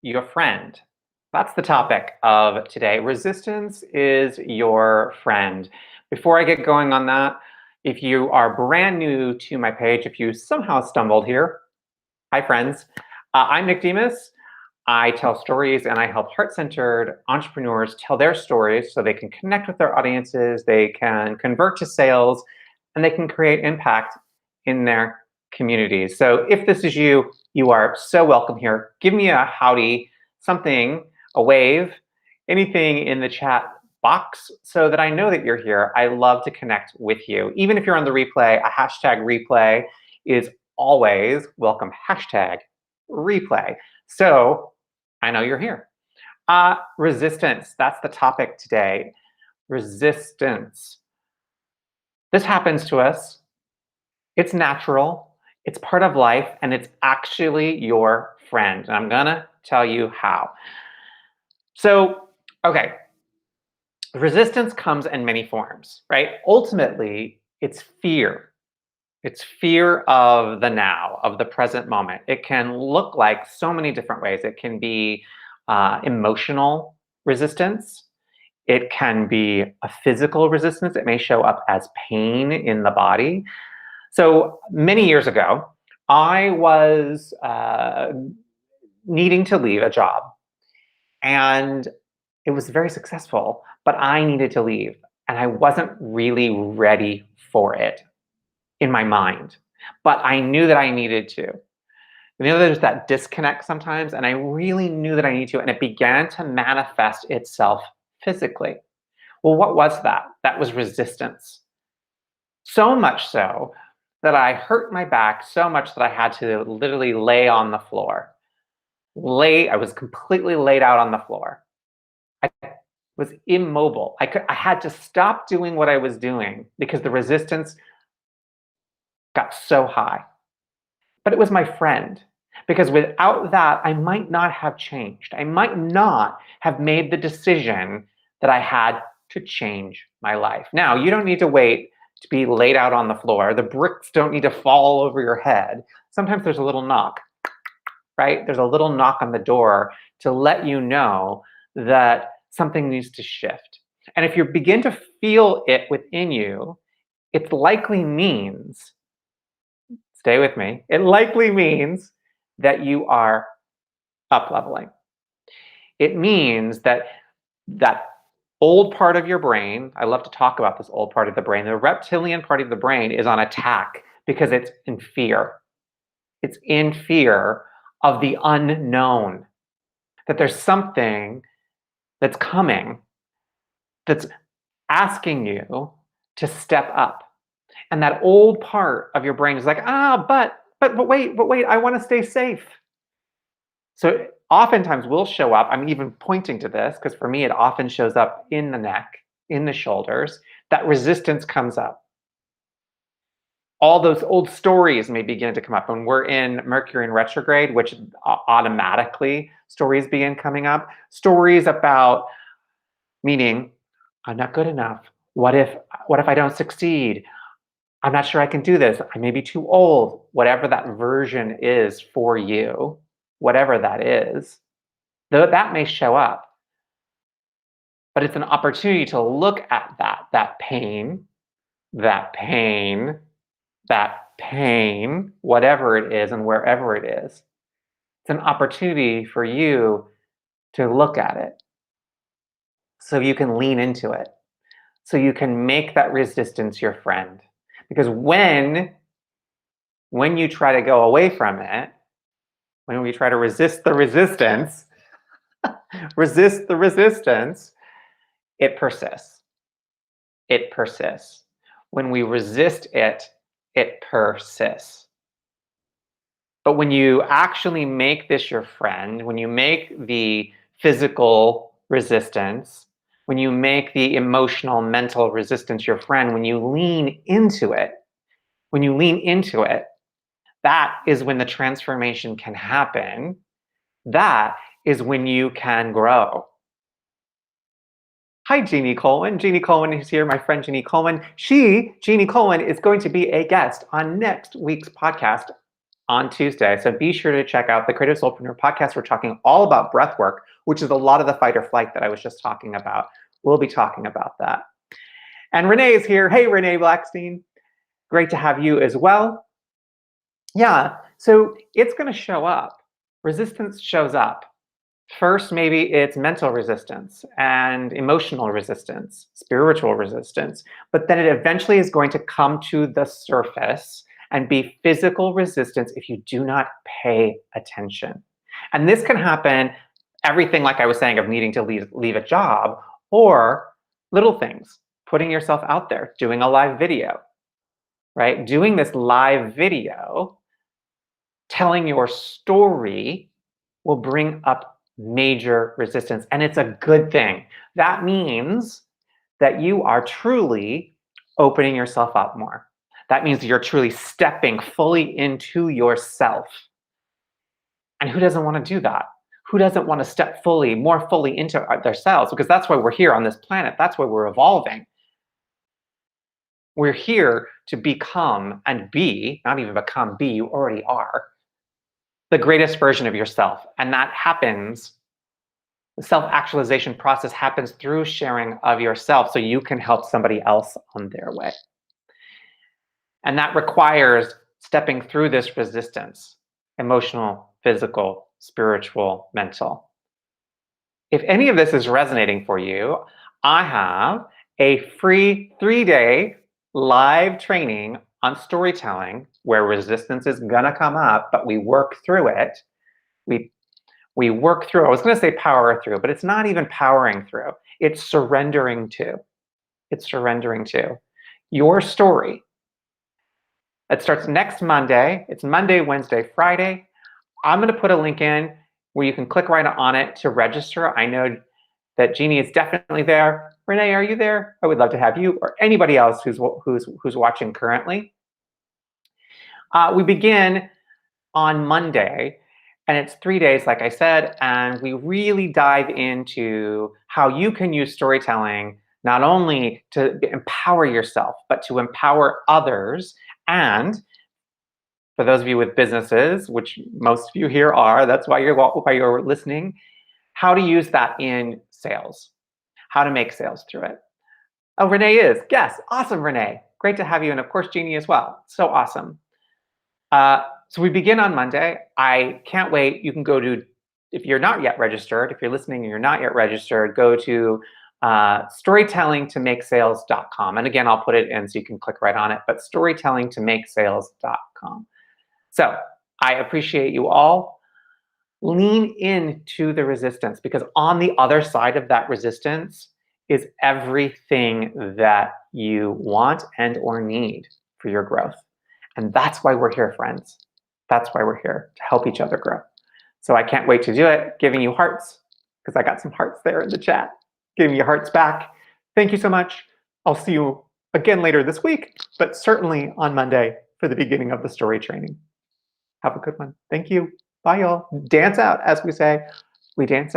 your friend? That's the topic of today. Resistance is your friend. Before I get going on that, if you are brand new to my page, if you somehow stumbled here, hi friends. I'm Nick Demas. I tell stories and I help heart-centered entrepreneurs tell their stories so they can connect with their audiences, they can convert to sales, and they can create impact in their communities. So if this is you, you are so welcome here. Give me a howdy, something, a wave, anything in the chat box so that I know that you're here. I love to connect with you. Even if you're on the replay, a hashtag replay is always welcome. Hashtag replay. So I know you're here. Resistance, that's the topic today. Resistance. This happens to us. It's natural, it's part of life, and it's actually your friend. And I'm gonna tell you how. So, okay, resistance comes in many forms, right? Ultimately, it's fear. It's fear of the now, of the present moment. It can look like so many different ways. It can be emotional resistance. It can be a physical resistance. It may show up as pain in the body. So many years ago, I was needing to leave a job, and it was very successful, but I needed to leave, and I wasn't really ready for it in my mind, but I knew that I needed to. You know, there's that disconnect sometimes, and I really knew that I need to, and it began to manifest itself physically. Well, what was that? That was resistance. So much so that I hurt my back so much that I had to literally lay on the floor. I was completely laid out on the floor. I was immobile. I had to stop doing what I was doing because the resistance got so high. But it was my friend, because without that, I might not have changed. I might not have made the decision that I had to change my life. Now, you don't need to wait to be laid out on the floor. The bricks don't need to fall over your head. Sometimes there's a little knock, right? There's a little knock on the door to let you know that something needs to shift. And if you begin to feel it within you, it likely means, stay with me, it likely means that you are up leveling. It means that that old part of your brain, I love to talk about this old part of the brain, the reptilian part of the brain is on attack because it's in fear. It's in fear of the unknown, that there's something that's coming that's asking you to step up. And that old part of your brain is like, but wait, I want to stay safe. So oftentimes we'll show up, I'm even pointing to this because for me it often shows up in the neck, in the shoulders, that resistance comes up. All those old stories may begin to come up. When we're in Mercury in retrograde, which automatically stories begin coming up. Stories about, meaning, I'm not good enough. What if I don't succeed? I'm not sure I can do this. I may be too old. Whatever that version is for you, whatever that is, though that may show up. But it's an opportunity to look at that pain, whatever it is and wherever it is. It's an opportunity for you to look at it so you can lean into it, so you can make that resistance your friend. Because when you try to go away from it, when we try to resist the resistance, it persists. It persists. When we resist it, it persists. But when you actually make this your friend, when you make the physical resistance, when you make the emotional, mental resistance your friend, when you lean into it, that is when the transformation can happen. That is when you can grow. Hi, Jeannie Coleman. Jeannie Coleman is here, my friend Jeannie Coleman. Jeannie Coleman, is going to be a guest on next week's podcast. on Tuesday. So be sure to check out the Creative Soulpreneur podcast. We're talking all about breath work, which is a lot of the fight or flight that I was just talking about. We'll be talking about that. And Renee is here. Hey, Renee Blackstein. Great to have you as well. Yeah, so it's going to show up. Resistance shows up. First, maybe it's mental resistance and emotional resistance, spiritual resistance, but then it eventually is going to come to the surface and be physical resistance if you do not pay attention. And this can happen, everything like I was saying of needing to leave a job, or little things, putting yourself out there, doing a live video, right? Doing this live video, telling your story will bring up major resistance, and it's a good thing. That means that you are truly opening yourself up more. That means you're truly stepping fully into yourself. And who doesn't want to do that? Who doesn't want to step more fully into themselves? Because that's why we're here on this planet. That's why we're evolving. We're here to become and be, not even become, be, you already are, the greatest version of yourself. And that happens, the self-actualization process happens through sharing of yourself so you can help somebody else on their way. And that requires stepping through this resistance, emotional, physical, spiritual, mental. If any of this is resonating for you, I have a free 3-day live training on storytelling where resistance is gonna come up, but we work through it. We work through, I was gonna say power through, but it's not even powering through. It's surrendering to. It's surrendering to your story. It starts next Monday. It's Monday, Wednesday, Friday. I'm gonna put a link in where you can click right on it to register. I know that Jeannie is definitely there. Renee, are you there? I would love to have you or anybody else who's watching currently. We begin on Monday, and it's 3 days, like I said, and we really dive into how you can use storytelling not only to empower yourself, but to empower others. And for those of you with businesses, which most of you here are, that's why you're listening, how to use that in sales, how to make sales through it. Oh, Renee is. Yes, awesome, Renee. Great to have you. And of course, Jeannie as well. So awesome. So we begin on Monday. I can't wait. You can go to, if you're not yet registered, if you're listening and you're not yet registered, go to storytellingtomakesales.com. And again, I'll put it in so you can click right on it, but storytellingtomakesales.com. So I appreciate you all. Lean into the resistance, because on the other side of that resistance is everything that you want and or need for your growth. And that's why we're here, friends. That's why we're here, to help each other grow. So I can't wait to do it, giving you hearts, because I got some hearts there in the chat. Giving you hearts back. Thank you so much. I'll see you again later this week, but certainly on Monday for the beginning of the story training. Have a good one. Thank you. Bye, y'all. Dance out, as we say. We dance out.